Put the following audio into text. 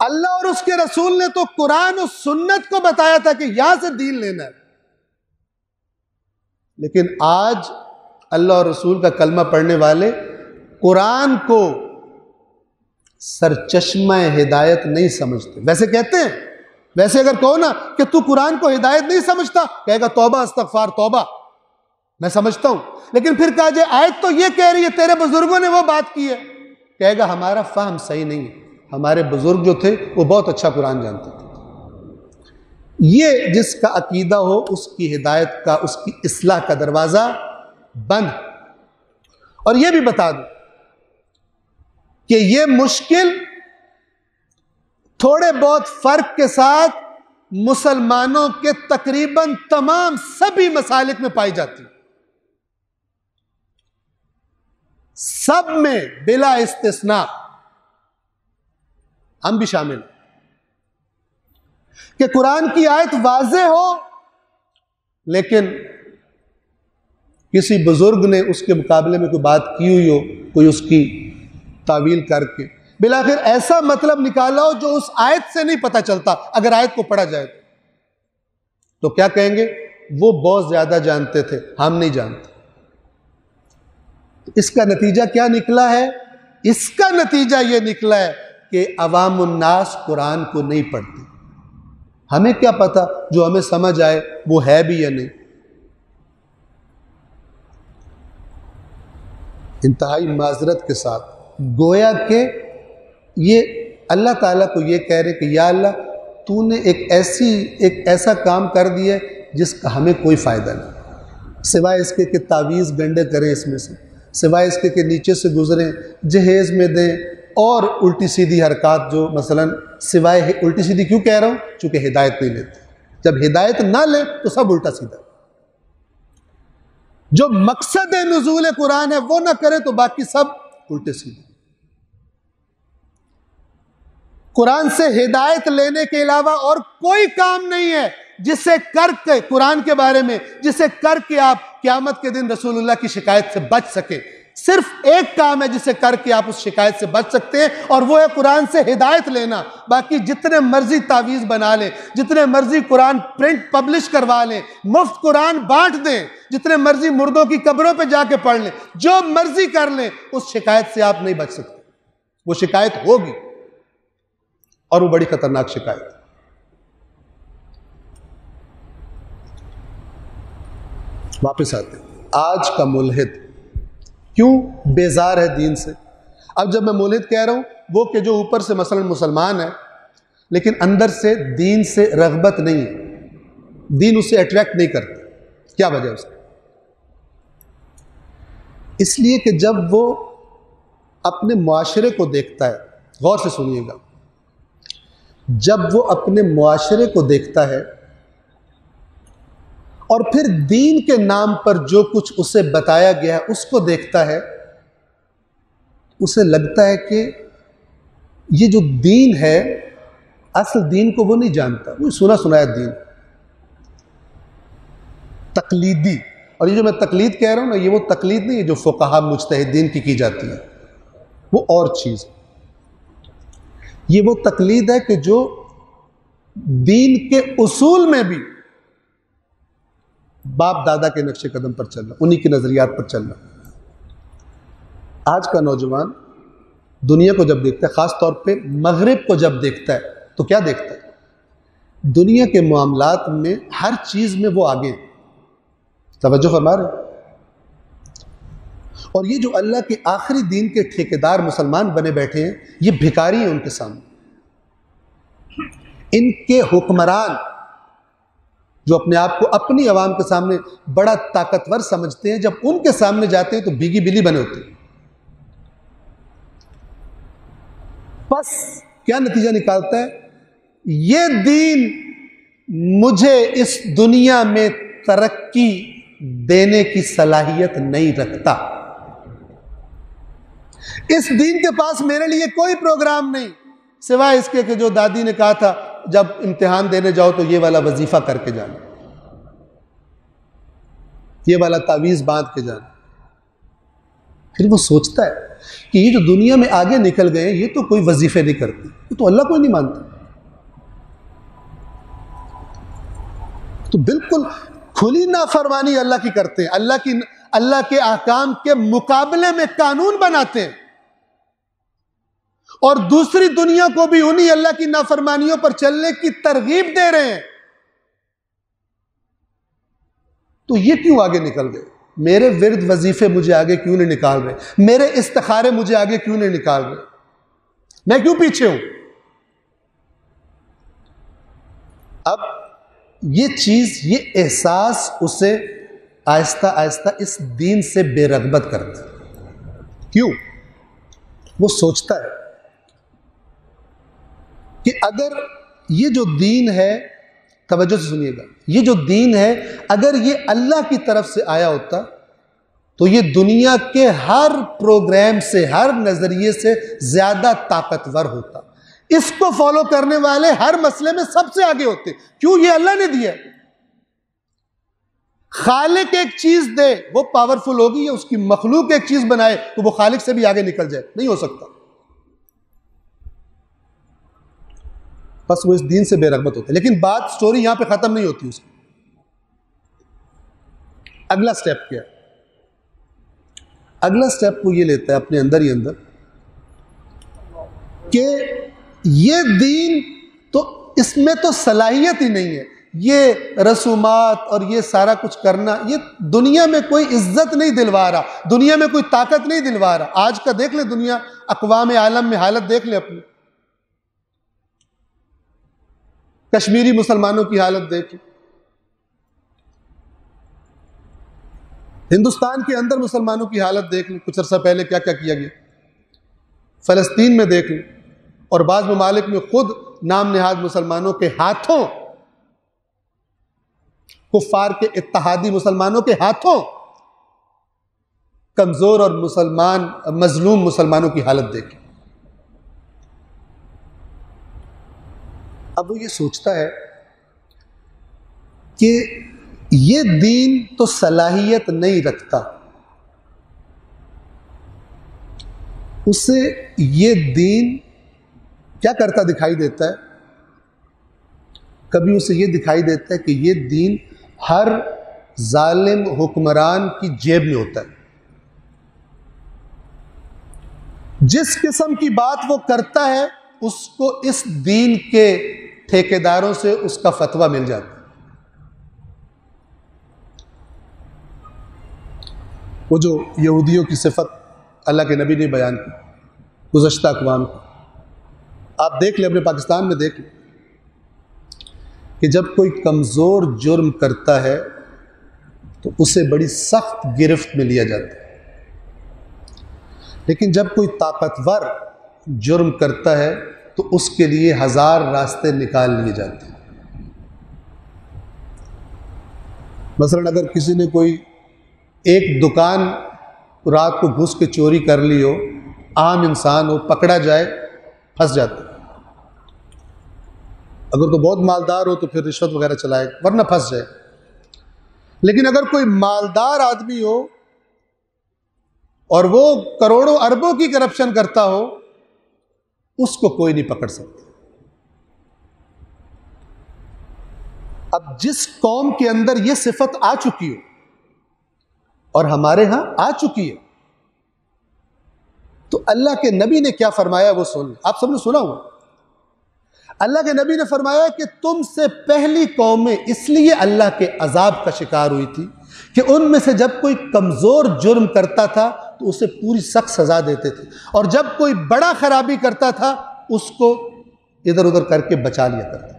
اللہ اور اس کے رسول نے تو قرآن و سنت کو بتایا تھا کہ یہاں سے دین لینا ہے، لیکن آج اللہ اور رسول کا کلمہ پڑھنے والے قرآن کو سرچشمہ ہدایت نہیں سمجھتے۔ ویسے کہتے ہیں، ویسے اگر کہو نا کہ تو قرآن کو ہدایت نہیں سمجھتا، کہے گا توبہ استغفار توبہ، میں سمجھتا ہوں، لیکن پھر کہا جائے آیت تو یہ کہہ رہی ہے، تیرے بزرگوں نے وہ بات کی ہے، کہے گا ہمارا فہم صحیح نہیں ہے، ہمارے بزرگ جو تھے وہ بہت اچھا قرآن جانتے تھے۔ یہ جس کا عقیدہ ہو اس کی ہدایت کا، اس کی اصلاح کا دروازہ بند۔ اور یہ بھی بتا دوں کہ یہ مشکل تھوڑے بہت فرق کے ساتھ مسلمانوں کے تقریباً تمام سبھی مسالک میں پائی جاتی ہے، سب میں بلا استثناء، ہم بھی شامل ہیں، کہ قرآن کی آیت واضح ہو لیکن کسی بزرگ نے اس کے مقابلے میں کوئی بات کی ہوئی ہو، کوئی اس کی تعویل کر کے بلاخر ایسا مطلب نکالا ہو جو اس آیت سے نہیں پتہ چلتا، اگر آیت کو پڑھا جائے تو کیا کہیں گے؟ وہ بہت زیادہ جانتے تھے، ہم نہیں جانتے۔ اس کا نتیجہ کیا نکلا ہے؟ اس کا نتیجہ یہ نکلا ہے کہ عوام الناس قرآن کو نہیں پڑھتے۔ ہمیں کیا پتہ جو ہمیں سمجھ آئے وہ ہے بھی یا نہیں۔ انتہائی معذرت کے ساتھ گویا کہ یہ اللہ تعالیٰ کو یہ کہہ رہے کہ یا اللہ تو نے ایک ایسا کام کر دیا جس کا ہمیں کوئی فائدہ نہیں، سوائے اس کے کہ تعویذ گنڈے کریں اس میں سے، سوائے اس کے کہ نیچے سے گزریں، جہیز میں دیں، اور الٹی سیدھی حرکات جو مثلا سوائے الٹی سیدھی کیوں کہہ رہا ہوں؟ چونکہ ہدایت نہیں لیتے، جب ہدایت نہ لے تو سب الٹا سیدھا، جو مقصد نزول قرآن ہے وہ نہ کرے تو باقی سب الٹے سیدھے۔ قرآن سے ہدایت لینے کے علاوہ اور کوئی کام نہیں ہے جسے کر کے قرآن کے بارے میں جسے کر کے آپ قیامت کے دن رسول اللہ کی شکایت سے بچ سکیں۔ صرف ایک کام ہے جسے کر کے آپ اس شکایت سے بچ سکتے ہیں، اور وہ ہے قرآن سے ہدایت لینا۔ باقی جتنے مرضی تعویذ بنا لیں، جتنے مرضی قرآن پرنٹ پبلش کروا لیں، مفت قرآن بانٹ دیں، جتنے مرضی مردوں کی قبروں پہ جا کے پڑھ لیں، جو مرضی کر لیں، اس شکایت سے آپ نہیں بچ سکتے۔ وہ شکایت ہوگی اور وہ بڑی خطرناک شکایت ہے۔ واپس آتے ہیں، آج کا ملحد کیوں بیزار ہے دین سے؟ اب جب میں ملحد کہہ رہا ہوں وہ کہ جو اوپر سے مثلا مسلمان ہے لیکن اندر سے دین سے رغبت نہیں ہے، دین اسے اٹریکٹ نہیں کرتا۔ کیا وجہ ہے اس کی؟ اس لیے کہ جب وہ اپنے معاشرے کو دیکھتا ہے، غور سے سنیے گا، جب وہ اپنے معاشرے کو دیکھتا ہے اور پھر دین کے نام پر جو کچھ اسے بتایا گیا ہے اس کو دیکھتا ہے، اسے لگتا ہے کہ یہ جو دین ہے اصل دین کو وہ نہیں جانتا، وہ سنا سنایا دین تقلیدی۔ اور یہ جو میں تقلید کہہ رہا ہوں نا، یہ وہ تقلید نہیں ہے جو فقہا مجتہدین کی جاتی ہے، وہ اور چیز۔ یہ وہ تقلید ہے کہ جو دین کے اصول میں بھی باپ دادا کے نقش قدم پر چلنا، انہی کے نظریات پر چلنا۔ آج کا نوجوان دنیا کو جب دیکھتا ہے، خاص طور پہ مغرب کو جب دیکھتا ہے تو کیا دیکھتا ہے؟ دنیا کے معاملات میں ہر چیز میں وہ آگے ہیں۔ توجہ فرما رہے ہیں؟ اور یہ جو اللہ کے آخری دین کے ٹھیکیدار مسلمان بنے بیٹھے ہیں، یہ بھکاری ہیں ان کے سامنے۔ ان کے حکمران جو اپنے آپ کو اپنی عوام کے سامنے بڑا طاقتور سمجھتے ہیں، جب ان کے سامنے جاتے ہیں تو بھیگی بلی بنے ہوتے ہیں۔ بس کیا نتیجہ نکالتا ہے؟ یہ دین مجھے اس دنیا میں ترقی دینے کی صلاحیت نہیں رکھتا، اس دین کے پاس میرے لیے کوئی پروگرام نہیں سوائے اس کے کہ جو دادی نے کہا تھا جب امتحان دینے جاؤ تو یہ والا وظیفہ کر کے جانا، یہ والا تعویذ باندھ کے جانا۔ پھر وہ سوچتا ہے کہ یہ جو دنیا میں آگے نکل گئے یہ تو کوئی وظیفے نہیں کرتے، یہ تو اللہ کو ہی نہیں مانتے، تو بالکل کھلی نافرمانی اللہ کی کرتے ہیں، اللہ کے احکام کے مقابلے میں قانون بناتے ہیں، اور دوسری دنیا کو بھی انہی اللہ کی نافرمانیوں پر چلنے کی ترغیب دے رہے ہیں۔ تو یہ کیوں آگے نکل گئے؟ میرے ورد وظیفے مجھے آگے کیوں نہیں نکال رہے؟ میرے استخارے مجھے آگے کیوں نہیں نکال رہے؟ میں کیوں پیچھے ہوں؟ اب یہ چیز، یہ احساس اسے آہستہ آہستہ اس دین سے بے رغبت کرتا ہے۔ کیوں؟ وہ سوچتا ہے کہ اگر یہ جو دین ہے، توجہ سے سنیے گا، یہ جو دین ہے اگر یہ اللہ کی طرف سے آیا ہوتا تو یہ دنیا کے ہر پروگرام سے، ہر نظریے سے زیادہ طاقتور ہوتا، اس کو فالو کرنے والے ہر مسئلے میں سب سے آگے ہوتے۔ کیوں؟ یہ اللہ نے دیا ہے۔ خالق ایک چیز دے وہ پاورفل ہوگی، یا اس کی مخلوق ایک چیز بنائے تو وہ خالق سے بھی آگے نکل جائے؟ نہیں ہو سکتا۔ بس وہ اس دین سے بے رغبت ہوتے ہیں۔ لیکن بات سٹوری یہاں پہ ختم نہیں ہوتی، اس کی اگلا سٹیپ کیا ہے؟ اگلا سٹیپ وہ یہ لیتا ہے اپنے اندر ہی اندر کہ یہ دین تو اس میں تو صلاحیت ہی نہیں ہے، یہ رسومات اور یہ سارا کچھ کرنا یہ دنیا میں کوئی عزت نہیں دلوا رہا، دنیا میں کوئی طاقت نہیں دلوا رہا۔ آج کا دیکھ لیں دنیا، اقوام عالم میں حالت دیکھ لیں اپنی، کشمیری مسلمانوں کی حالت دیکھیں، ہندوستان کے اندر مسلمانوں کی حالت دیکھ لیں، کچھ عرصہ پہلے کیا کیا کیا گیا، فلسطین میں دیکھ لیں، اور بعض ممالک میں خود نام نہاد مسلمانوں کے ہاتھوں، کفار کے اتحادی مسلمانوں کے ہاتھوں کمزور اور مظلوم مسلمانوں کی حالت دیکھیں۔ اب وہ یہ سوچتا ہے کہ یہ دین تو صلاحیت نہیں رکھتا، اسے یہ دین کیا کرتا دکھائی دیتا ہے؟ کبھی اسے یہ دکھائی دیتا ہے کہ یہ دین ہر ظالم حکمران کی جیب میں ہوتا ہے، جس قسم کی بات وہ کرتا ہے اس کو اس دین کے ٹھیکیداروں سے اس کا فتویٰ مل جاتا ہے۔ وہ جو یہودیوں کی صفت اللہ کے نبی نے بیان کی گزشتہ اقوام کی، آپ دیکھ لیں، اپنے پاکستان میں دیکھ لیں کہ جب کوئی کمزور جرم کرتا ہے تو اسے بڑی سخت گرفت میں لیا جاتا ہے، لیکن جب کوئی طاقتور جرم کرتا ہے تو اس کے لیے ہزار راستے نکال لیے جاتے ہیں۔ مثلا اگر کسی نے کوئی ایک دکان رات کو گھس کے چوری کر لی ہو، عام انسان ہو، پکڑا جائے پھنس جاتا ہے، اگر تو بہت مالدار ہو تو پھر رشوت وغیرہ چلائے ورنہ پھنس جائے۔ لیکن اگر کوئی مالدار آدمی ہو اور وہ کروڑوں اربوں کی کرپشن کرتا ہو، اس کو کوئی نہیں پکڑ سکتا۔ اب جس قوم کے اندر یہ صفت آ چکی ہو اور ہمارے ہاں آ چکی ہے، تو اللہ کے نبی نے کیا فرمایا وہ سن، آپ سب نے سنا ہوا۔ اللہ کے نبی نے فرمایا کہ تم سے پہلی قومیں اس لیے اللہ کے عذاب کا شکار ہوئی تھی کہ ان میں سے جب کوئی کمزور جرم کرتا تھا تو اسے پوری سخت سزا دیتے تھے، اور جب کوئی بڑا خرابی کرتا تھا اس کو ادھر ادھر کر کے بچا لیا کرتا۔